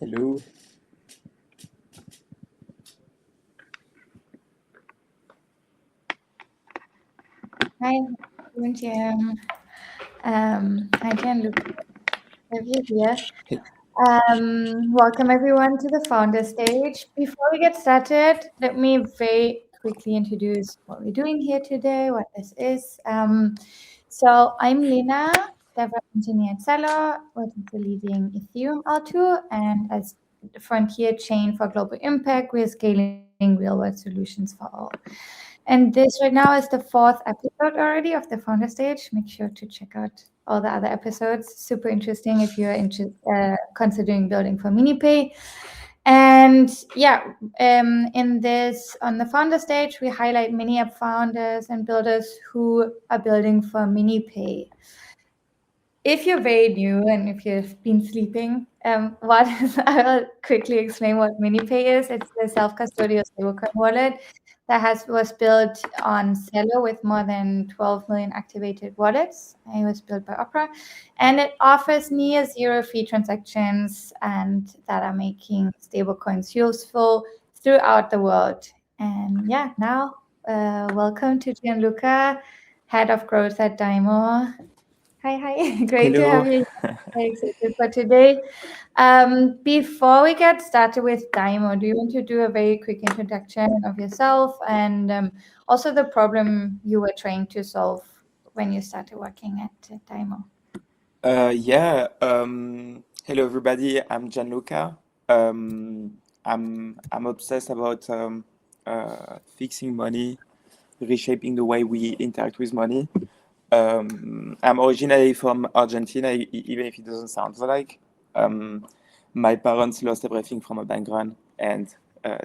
Hello. Hi, Jim. Hi, Gianluca. Have you here? Welcome everyone to the founder stage. Before we get started, let me very quickly introduce what we're doing here today, what this is. So I'm Lena, DevOps engineer at Celo, which is the leading Ethereum L2, and as the frontier chain for global impact, we're scaling real-world solutions for all. And this right now is the fourth episode already of the founder stage. Make sure to check out all the other episodes. Super interesting if you're considering building for MiniPay. And yeah, in this, on the founder stage, we highlight mini app founders and builders who are building for MiniPay. If you're very new and if you've been sleeping, I'll quickly explain what MiniPay is. It's a self-custodial stablecoin wallet that was built on Celo with more than 12 million activated wallets. It was built by Opera, and it offers near zero fee transactions and that are making stablecoins useful throughout the world. And yeah, now welcome to Gianluca, head of growth at Daimo. Hi. Great to have Hello. you. Very excited for today. Before we get started with Daimo, do you want to do a very quick introduction of yourself and also the problem you were trying to solve when you started working at Daimo? Yeah. Hello, everybody. I'm Gianluca. I'm obsessed about fixing money, reshaping the way we interact with money. I'm originally from Argentina, even if it doesn't sound like. Um, my parents lost everything from a bank run, and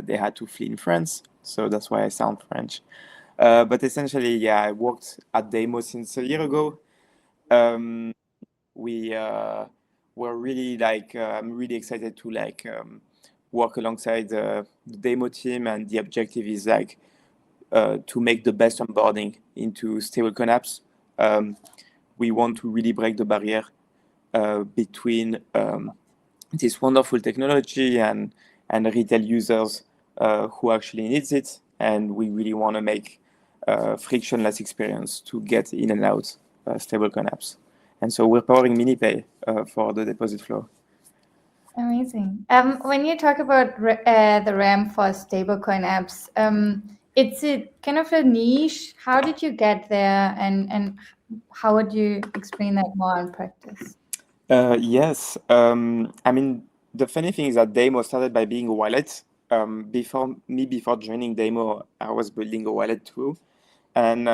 they had to flee in France. So that's why I sound French. But essentially, yeah, I worked at Daimo since a year ago. Um, we were really I'm really excited to work alongside the demo team, and the objective is to make the best onboarding into stablecoin apps. Um, we want to really break the barrier between this wonderful technology and retail users who actually needs it, and we really want to make frictionless experience to get in and out stablecoin apps. And so we're powering MiniPay for the deposit flow. Amazing. When you talk about the RAM for stablecoin apps, it's a kind of a niche. How did you get there, and how would you explain that more in practice? Yes. I mean, the funny thing is that Daimo started by being a wallet. Before joining Daimo, I was building a wallet too, and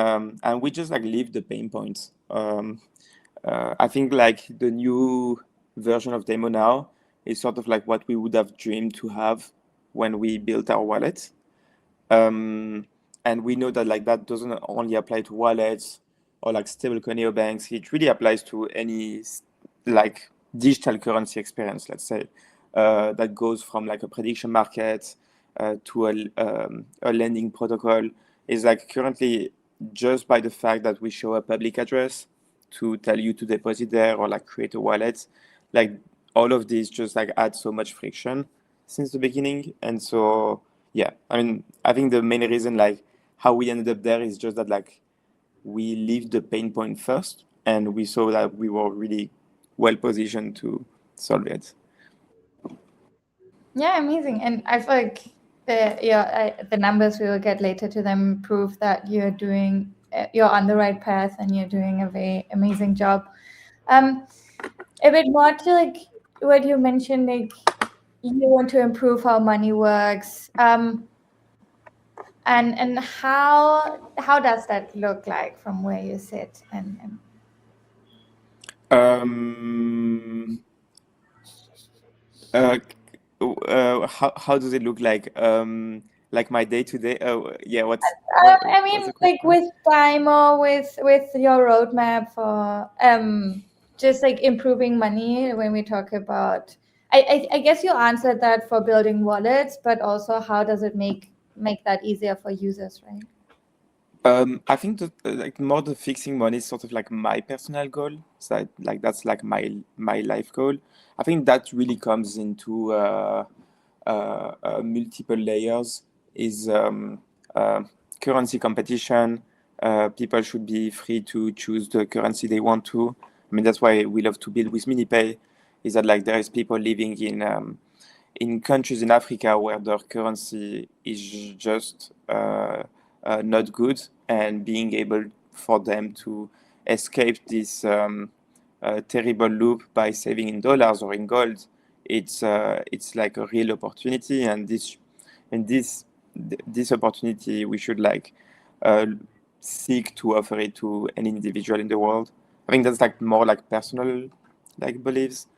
we just lived the pain points. I think the new version of Daimo now is sort of like what we would have dreamed to have when we built our wallet. Um, and we know that that doesn't only apply to wallets or stablecoin neobanks. It really applies to any like digital currency experience, let's say, that goes from a prediction market to a lending protocol. Is currently, just by the fact that we show a public address to tell you to deposit there or create a wallet, like all of these just add so much friction since the beginning. And so yeah, I mean, I think the main reason how we ended up there is just that we leave the pain point first, and we saw that we were really well positioned to solve it. Yeah, amazing. And I feel like the numbers we will get later to them prove that you're on the right path and you're doing a very amazing job. Um, a bit more to what you mentioned, you want to improve how money works. And how does that look like from where you sit? And Um, uh, how does it look like my day to day? Oh, yeah. I What's mean, the question? with time or with your roadmap for just improving money when we talk about, I guess you answered that for building wallets, but also how does it make that easier for users, right? I think that like more the fixing money is sort of like my personal goal. So like that's like my life goal. I think that really comes into multiple layers. Is uh, currency competition. People should be free to choose the currency they want to. I mean that's why we love to build with MiniPay. Is that like there is people living in countries in Africa where their currency is just not good, and being able for them to escape this terrible loop by saving in dollars or in gold, it's like a real opportunity, and this opportunity we should like uh, seek to offer it to any individual in the world. I think that's like more like personal like beliefs.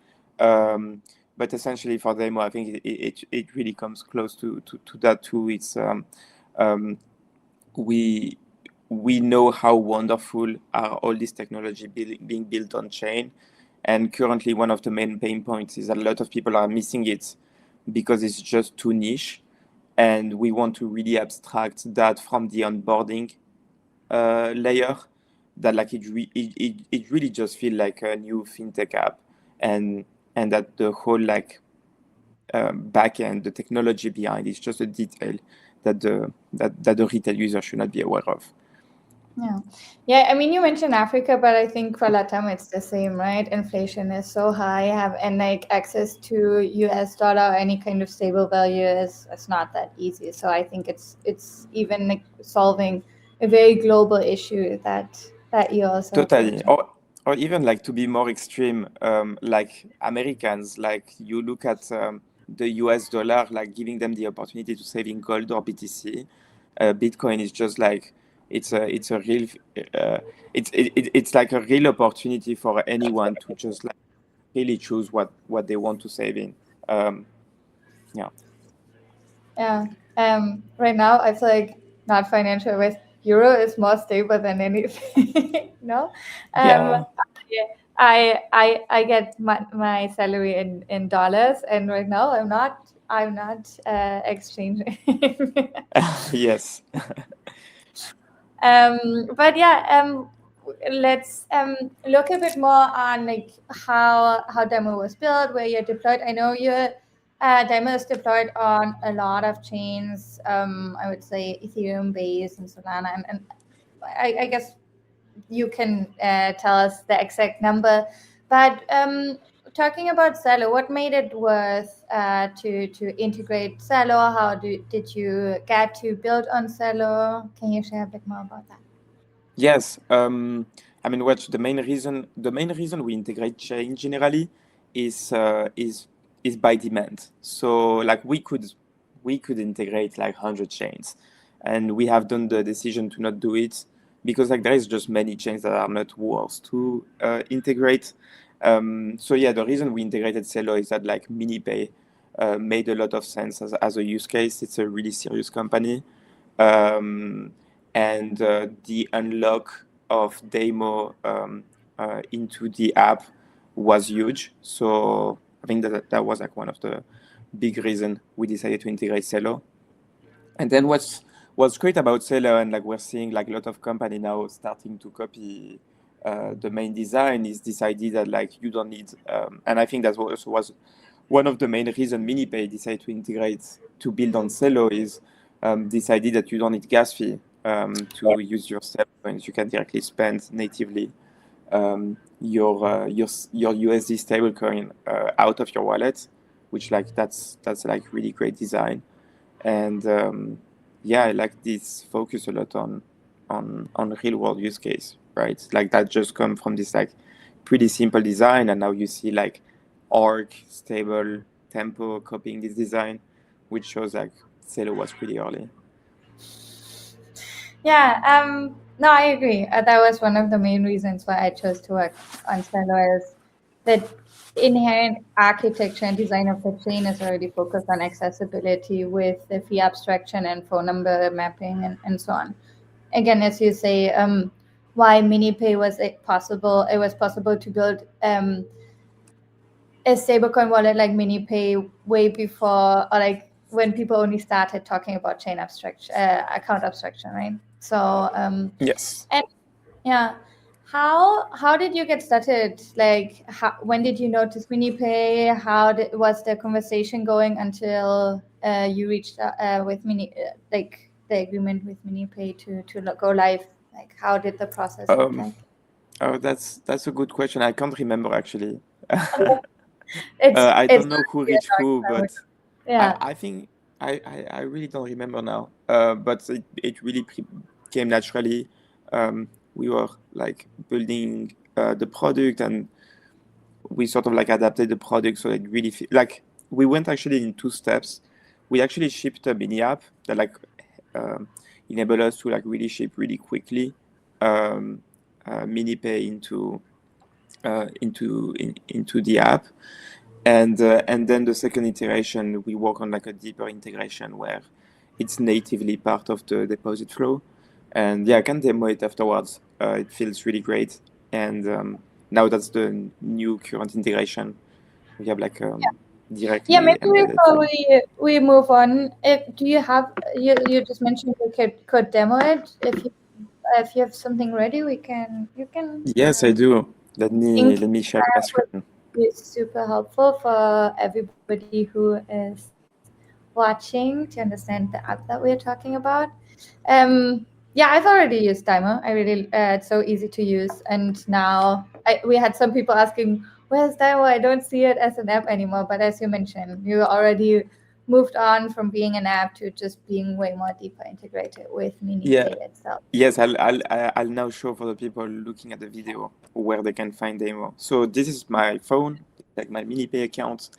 Um, but essentially for Daimo, I think it really comes close to that too. It's um, we we know how wonderful are all this technology being built on chain, and currently one of the main pain points is that a lot of people are missing it because it's just too niche, and we want to really abstract that from the onboarding layer, that like it really just feel like a new fintech app, and that the whole like back end, the technology behind is just a detail that the retail user should not be aware of. Yeah. Yeah, I mean, you mentioned Africa, but I think for Latam it's the same, right? Inflation is so high, and like access to US dollar or any kind of stable value is it's not that easy. So I think it's even like solving a very global issue that you also Totally. approach. Or even like to be more extreme, like Americans, like you look at the US dollar, like giving them the opportunity to save in gold or BTC. Bitcoin is just like it's a real uh, it's like a real opportunity for anyone to just like really choose what they want to save in. Yeah. Yeah. Right now I feel like not financial advice. Euro is more stable than anything. No. Um, Yeah. I get my salary in dollars, and right now I'm not exchanging. Yes. But yeah, let's look a bit more on like how Daimo was built, where you're deployed. I know your Daimo is deployed on a lot of chains. I would say Ethereum, Base, and Solana, and I guess you can tell us the exact number. But talking about Celo, what made it worth to integrate Celo? Did you get to build on Celo? Can you share a bit more about that? Yes, I mean, what the main reason we integrate chain generally is is by demand. So like we could integrate like 100 chains, and we have done the decision to not do it because like there is just many chains that are not worth to integrate. So yeah, the reason we integrated Celo is that like MiniPay made a lot of sense as a use case. It's a really serious company, um, and the unlock of Daimo into the app was huge. So I think that was like one of the big reason we decided to integrate Celo. And then what's great about Celo, and like we're seeing like a lot of company now starting to copy the main design, is this idea that like you don't need, and I think that also was one of the main reason MiniPay decided to integrate to build on Celo, is this idea that you don't need gas fee to use your stablecoins. You can directly spend natively your USD stablecoin out of your wallet, which like that's like really great design. And yeah, I like this focus a lot on real world use case, right? Like that just come from this like pretty simple design, and now you see like Orc, Stable, Tempo copying this design, which shows like Celo was pretty early. Yeah, no, I agree. That was one of the main reasons why I chose to work on Celo is the inherent architecture and design of the chain is already focused on accessibility with the fee abstraction and phone number mapping and so on. Again, as you say, why MiniPay was it possible? It was possible to build a stablecoin wallet like MiniPay way before, or like when people only started talking about chain abstraction, account abstraction, right? So Yes. and yeah, how did you get started? Like, when did you notice MiniPay? Was the conversation going until you reached with like the agreement with MiniPay to go live? Like, how did the process look like? Oh, that's a good question. I can't remember actually. I It's don't know who a reached long who, time ago. but Yeah. I think I really don't remember now. But it really came naturally. We were like building the product, and we sort of like adapted the product so it really like we went actually in two steps. We actually shipped a mini app that like um, enabled us to like really ship really quickly um, MiniPay into the app, and then the second iteration we work on like a deeper integration where it's natively part of the deposit flow. And yeah, I can demo it afterwards. It feels really great. And now that's the new current integration. We have like Yeah, directly maybe embedded before thing. we move on, do you have you just mentioned you could demo it. If you have something ready, you can Yes, I do. Let me think let me share my that would screen. be super helpful for everybody who is watching to understand the app that we're talking about. Yeah, I've already used Daimo. I really it's so easy to use, and now we had some people asking, "Where's Daimo? I don't see it as an app anymore." But as you mentioned, you already moved on from being an app to just being way more deeper integrated with Yeah. MiniPay itself. Yes, I'll now show for the people looking at the video where they can find demo. So this is my phone, like my MiniPay account.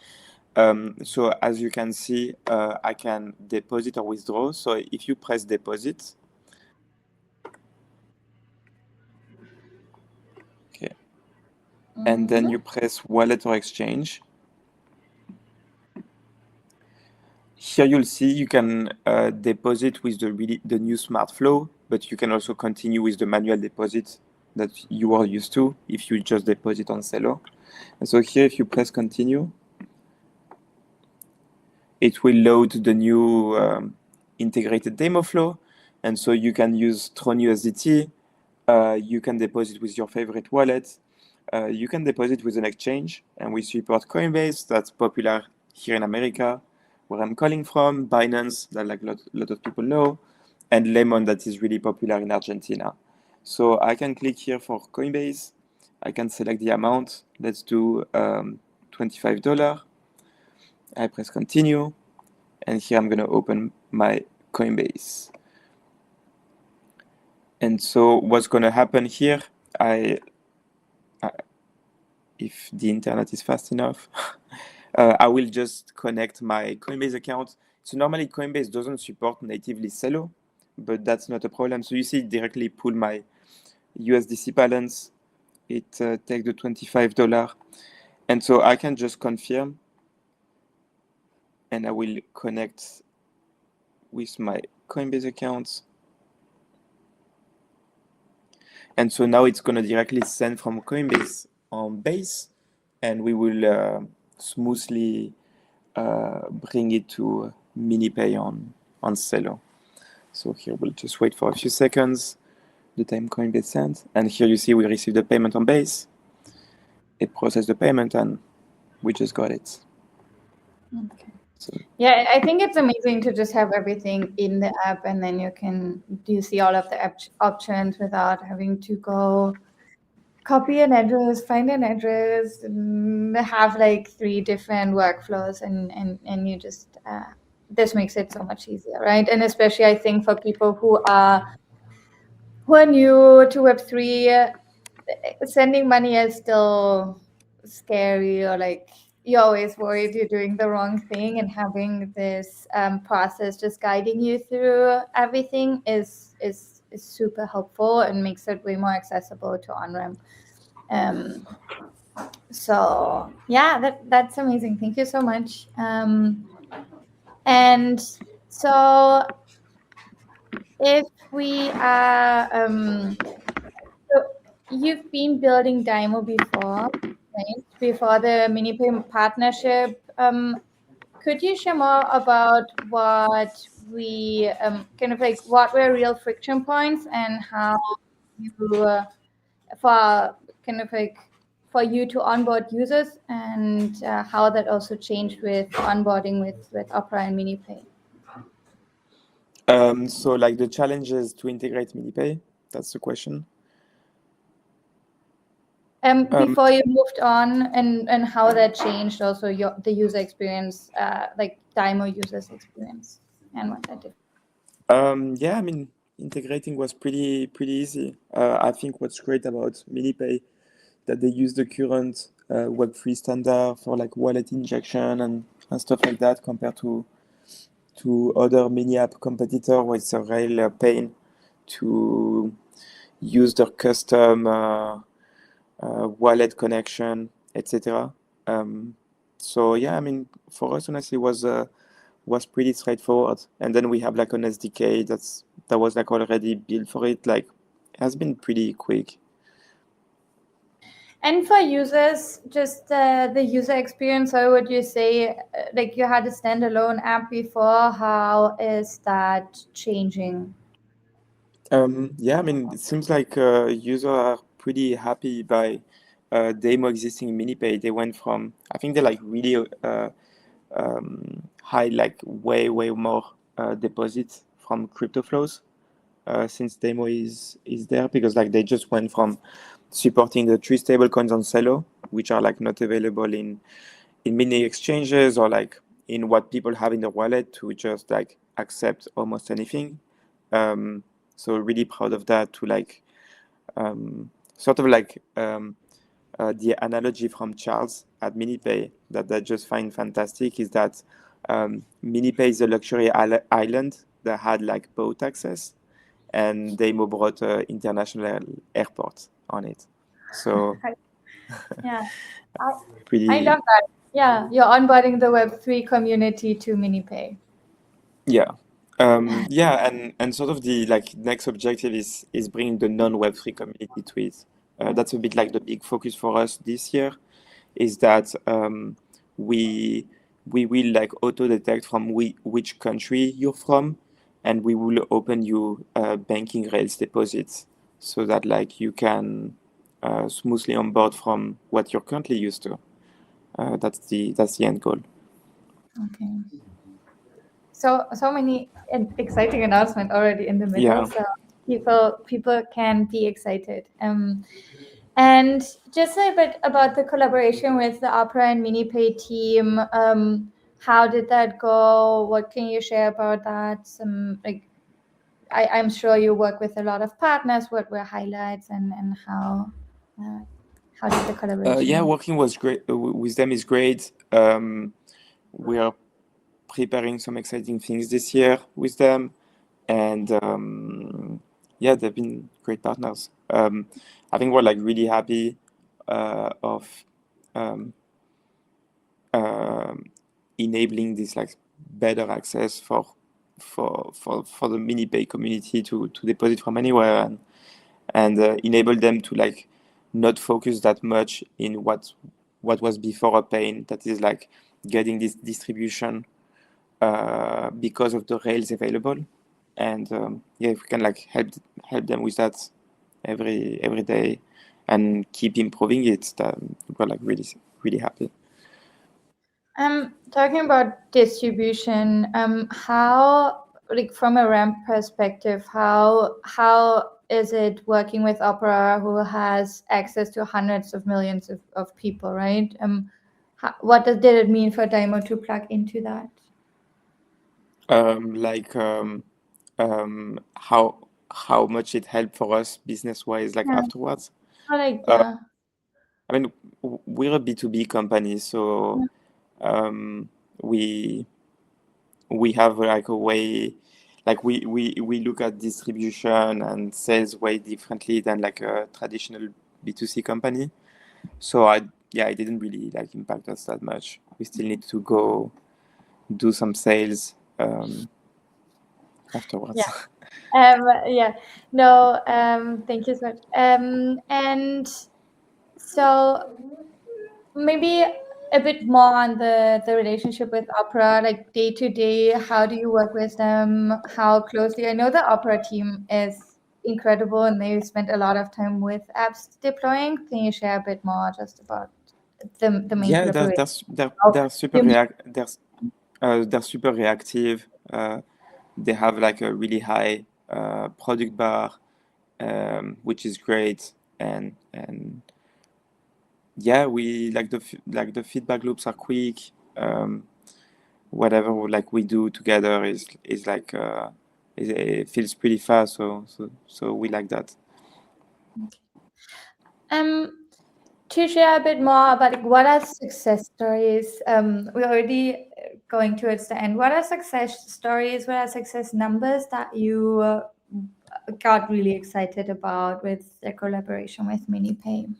So as you can see, I can deposit or withdraw. So if you press deposit, okay, and then you press wallet or exchange, here you'll see you can deposit with the new smart flow, but you can also continue with the manual deposit that you are used to if you just deposit on Celo. And so here, if you press continue, it will load the new integrated demo flow. And so you can use Tron USDT. You can deposit with your favorite wallet. You can deposit with an exchange. And we support Coinbase, that's popular here in America, where I'm calling from, Binance, that like a lot of people know, and Lemon, that is really popular in Argentina. So I can click here for Coinbase. I can select the amount. Let's do $25. I press continue, and here I'm going to open my Coinbase. And so what's going to happen here, if the internet is fast enough, I will just connect my Coinbase account. So normally Coinbase doesn't support natively Celo, but that's not a problem. So you see it directly pull my USDC balance. It takes the $25. And so I can just confirm, and I will connect with my Coinbase account. And so now it's going to directly send from Coinbase on Base, and we will smoothly bring it to MiniPay on Celo. So here we'll just wait for a few seconds, the time Coinbase sends. And here you see we received the payment on Base. It processed the payment, and we just got it. Okay. So, Yeah, I think it's amazing to just have everything in the app, and then you see all of the options without having to go copy an address, find an address, and have like 3 different workflows, and you just this makes it so much easier, right? And especially I think for people who are new to Web3, sending money is still scary, or like you're always worried you're doing the wrong thing, and having this process just guiding you through everything is super helpful and makes it way more accessible to on-ramp. So yeah, that's amazing. Thank you so much. And so if we are so you've been building Daimo before, right? Before the MiniPay partnership could you share more about what we kind of like what were real friction points and how you for kind of like for you to onboard users and how that also changed with onboarding with Opera and MiniPay? So like the challenges to integrate MiniPay, that's the question. Before you moved on and how that changed also the user experience, like Daimo users experience and what that did. Yeah, I mean, integrating was pretty easy. I think what's great about MiniPay that they use the current Web3 standard for like wallet injection and stuff like that compared to other mini app competitor where it's a real pain to use their custom wallet connection, etc. So yeah, I mean, for us honestly was pretty straightforward. And then we have like an SDK that was like already built for it. Like, it has been pretty quick. And for users, just the user experience, how would you say, like you had a standalone app before, how is that changing? Yeah, I mean, it seems like users are pretty happy by Daimo existing in MiniPay. They went from, I think they like really high, like way more deposits from crypto flows since Daimo is there, because like they just went from supporting the three stablecoins on Celo, which are like not available in many exchanges or like in what people have in the wallet, to just like accept almost anything. So really proud of that, to like sort of like the analogy from Charles at MiniPay that I just find fantastic is that MiniPay is a luxury island that had like boat access, and Daimo brought international airport on it. So Yeah, I, I pretty, love that. Yeah, you're onboarding the Web3 community to MiniPay. yeah. Yeah, and sort of the like next objective is bringing the non-Web3 community to it. That's a bit like the big focus for us this year, is that we we will like auto detect from which country you're from, and we will open you banking rails deposits so that like you can smoothly onboard from what you're currently used to. That's the end goal. Okay. So many exciting announcements already in the middle, Yeah. so people can be excited. And just a bit about the collaboration with the Opera and MiniPay team. How did that go? What can you share about that? Some like I'm sure you work with a lot of partners. What were highlights and how did the collaboration Yeah, go? working was great with them is great. We are preparing some exciting things this year with them, and yeah, they've been great partners. I think we're like really happy of um, um, enabling this like better access for the MiniPay community to deposit from anywhere, and enable them to like not focus that much in what was before a pain, that is like getting this distribution because of the rails available. And yeah, if we can like help them with that every day and keep improving it, that we're like really happy. Talking about distribution, how, like from a ramp perspective, how is it working with Opera, who has access to hundreds of millions of people, right? What did it mean for Daimo to plug into that? Like how much it helped for us business wise, like Yeah, afterwards. I like Uh, yeah. I mean, we're a B2B company, so Yeah. um, we we have like a way, like we look at distribution and sales way differently than like a traditional B2C company. So yeah, it didn't really like impact us that much. We still need to go do some sales afterwards. Yeah. Yeah. No, thank you so much. And so maybe a bit more on the relationship with Opera, like day to day. How do you work with them? How closely? I know the Opera team is incredible, and they spent a lot of time with apps deploying. Can you share a bit more just about the main Yeah, collaboration? How they're super you they're super reactive. They have like a really high product bar, which is great, and yeah, we like like the feedback loops are quick. Whatever like we do together is like it feels pretty fast. So we like that. Um, to share a bit more about like, what are success stories? We're already going towards the end. What are success stories? What are success numbers that you got really excited about with the collaboration with MiniPay?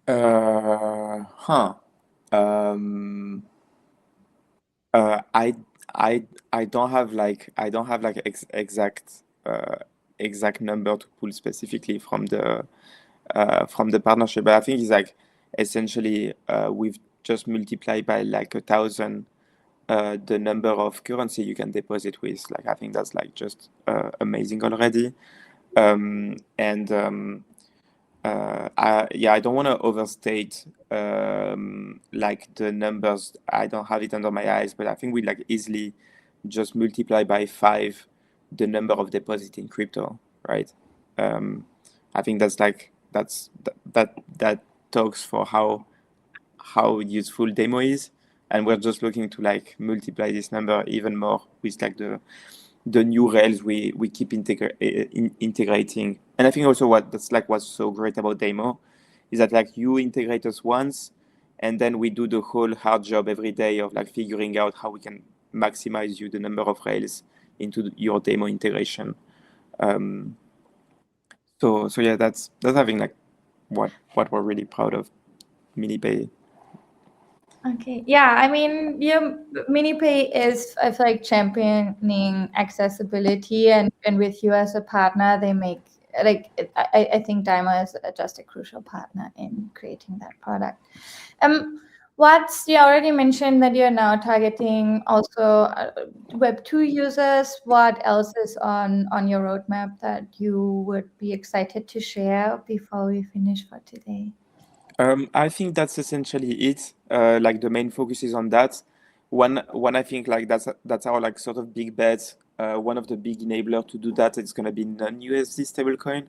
Huh. Um, I I don't have like exact number to pull specifically from the partnership, but I think it's like essentially we've just multiplied by like 1,000 the number of currency you can deposit with. Like I think that's like just amazing already. And yeah, I don't want to overstate like the numbers. I don't have it under my eyes, but I think we like easily just multiply by 5 the number of deposit in crypto, right? Um, I think that's like that talks for how useful Daimo is, and we're just looking to like multiply this number even more with like the new rails we keep integrating. And I think also what's so great about Daimo is that like you integrate us once, and then we do the whole hard job every day of like figuring out how we can maximize you the number of rails into your Daimo integration. Um, so yeah, that's I think like what we're really proud of MiniPay. Okay. Yeah, I mean, yeah, MiniPay is, I feel like, championing accessibility, and with you as a partner, they make like I think Daimo is just a crucial partner in creating that product. What's you already mentioned that you're now targeting also Web 2 users. What else is on your roadmap that you would be excited to share before we finish for today? I think that's essentially it. Like the main focus is on that. One I think like that's our like sort of big bet. One of the big enabler to do that is gonna be non-USD stablecoin.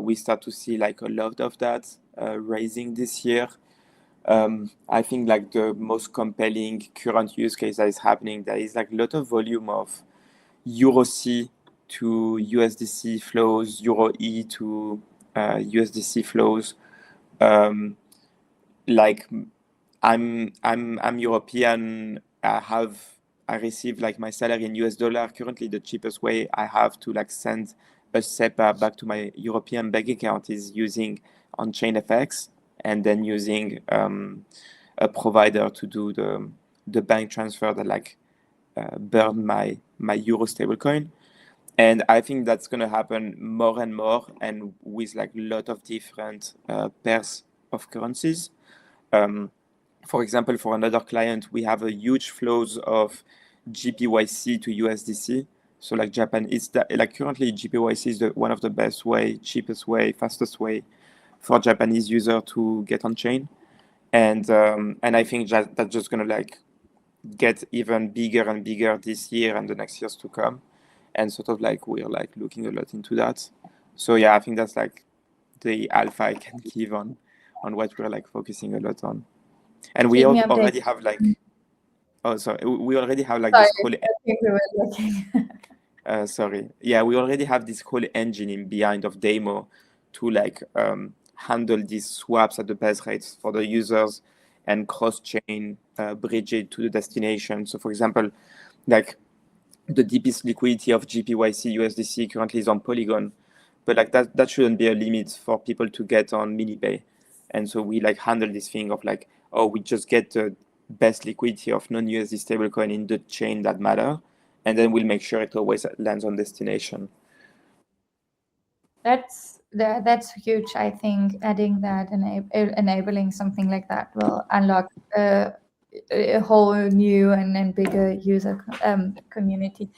We start to see like a lot of that rising this year. I think like the most compelling current use case that is happening, there is like a lot of volume of Euro C to USDC flows, Euro E to USDC flows. Um, like I'm European. I receive like my salary in US dollar. Currently, the cheapest way I have to like send a SEPA back to my European bank account is using on-chain FX, and then using a provider to do the bank transfer that like burn my Euro stablecoin. And I think that's gonna happen more and more, and with like a lot of different pairs of currencies. Um, for example, for another client, we have a huge flows of GPYC to USDC. So like Japan, like currently GPYC is one of the best way, cheapest way, fastest way for Japanese user to get on chain. And I think that's just gonna like get even bigger and bigger this year and the next years to come. And sort of like we're like looking a lot into that. So yeah, I think that's like the alpha I can give on what we're like focusing a lot on. And we Keep me already updated. have like, oh, sorry, we already have like Sorry, this whole, I think we were looking. sorry, yeah, we already have this whole engine in behind of Daimo to like handle these swaps at the best rates for the users and cross-chain bridge it to the destination. So for example, like the deepest liquidity of GPYC USDC currently is on Polygon, but like that shouldn't be a limit for people to get on MiniPay. And so we like handle this thing of like, oh, we just get the best liquidity of non-USD stablecoin in the chain that matter, and then we'll make sure it always lands on destination. that's huge. I think adding that and enabling something like that will unlock a whole new and bigger user community.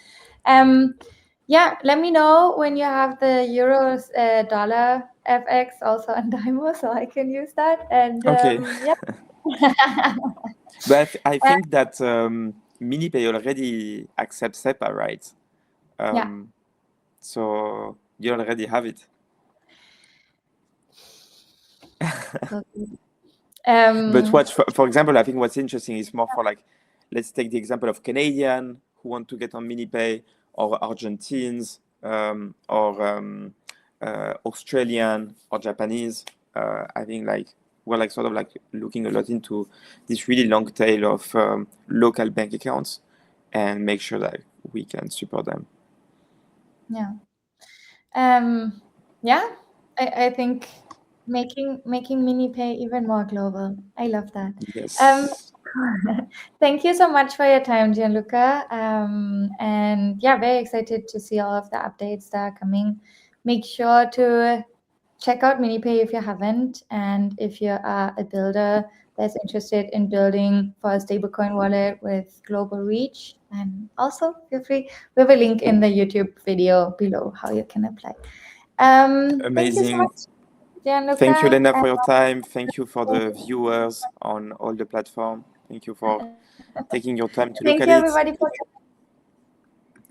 Yeah, let me know when you have the euros dollar FX also on Daimo, so I can use that. And Okay. yeah. But I think that MiniPay already accepts SEPA, right? Yeah. So you already have it. But what, for example, I think what's interesting is more for like, let's take the example of Canadian who want to get on MiniPay, or Argentines, or Australian or Japanese. I think like we're like sort of like looking a lot into this really long tail of local bank accounts and make sure that we can support them. Yeah. Yeah, I think making MiniPay even more global. I love that. Yes. Thank you so much for your time, Gianluca. And yeah, very excited to see all of the updates that are coming. Make sure to check out MiniPay if you haven't, and if you are a builder that's interested in building for a stablecoin wallet with global reach, and also feel free. We have a link in the YouTube video below how you can apply. Thank you so Amazing. much, Gianluca. Thank you, Lena, for your time. Thank you for the viewers on all the platform. Thank you for taking your time to Thank look you, at it. everybody, for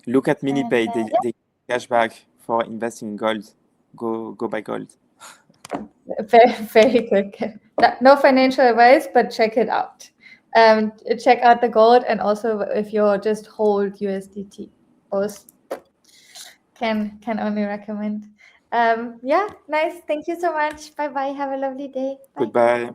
Look at MiniPay. yeah. They cashback for investing in gold. Go buy gold. Very, very quick. No financial advice, but check it out. Check out the gold, and also if you just hold USDT, both can only recommend. Yeah, nice. Thank you so much. Bye bye. Have a lovely day. Bye. Goodbye.